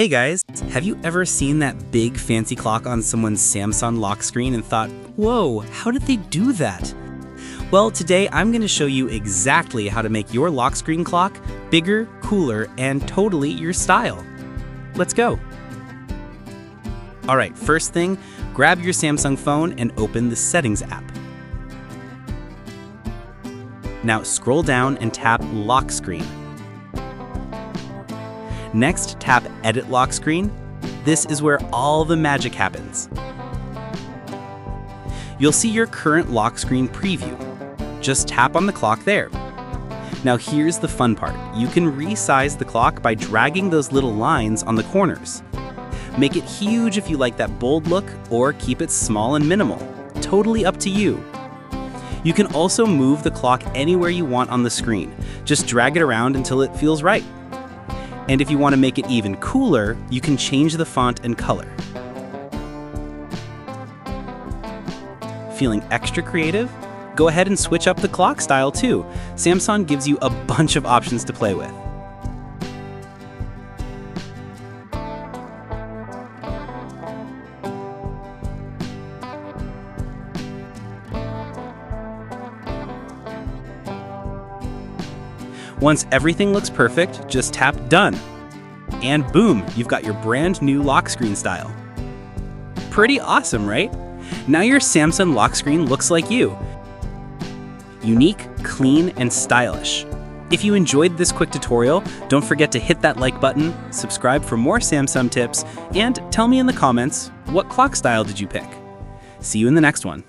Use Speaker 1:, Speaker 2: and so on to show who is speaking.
Speaker 1: Hey guys, have you ever seen that big fancy clock on someone's Samsung lock screen and thought, whoa, how did they do that? Well, today I'm going to show you exactly how to make your lock screen clock bigger, cooler, and totally your style. Let's go. Alright, first thing, grab your Samsung phone and open the Settings app. Now scroll down and tap Lock Screen. Next, tap Edit Lock Screen. This is where all the magic happens. You'll see your current lock screen preview. Just tap on the clock there. Now here's the fun part. You can resize the clock by dragging those little lines on the corners. Make it huge if you like that bold look, or keep it small and minimal. Totally up to you. You can also move the clock anywhere you want on the screen. Just drag it around until it feels right. And if you want to make it even cooler, you can change the font and color. Feeling extra creative? Go ahead and switch up the clock style too. Samsung gives you a bunch of options to play with. Once everything looks perfect, just tap Done. And boom, you've got your brand new lock screen style. Pretty awesome, right? Now your Samsung lock screen looks like you. Unique, clean, and stylish. If you enjoyed this quick tutorial, don't forget to hit that like button, subscribe for more Samsung tips, and tell me in the comments, what clock style did you pick? See you in the next one.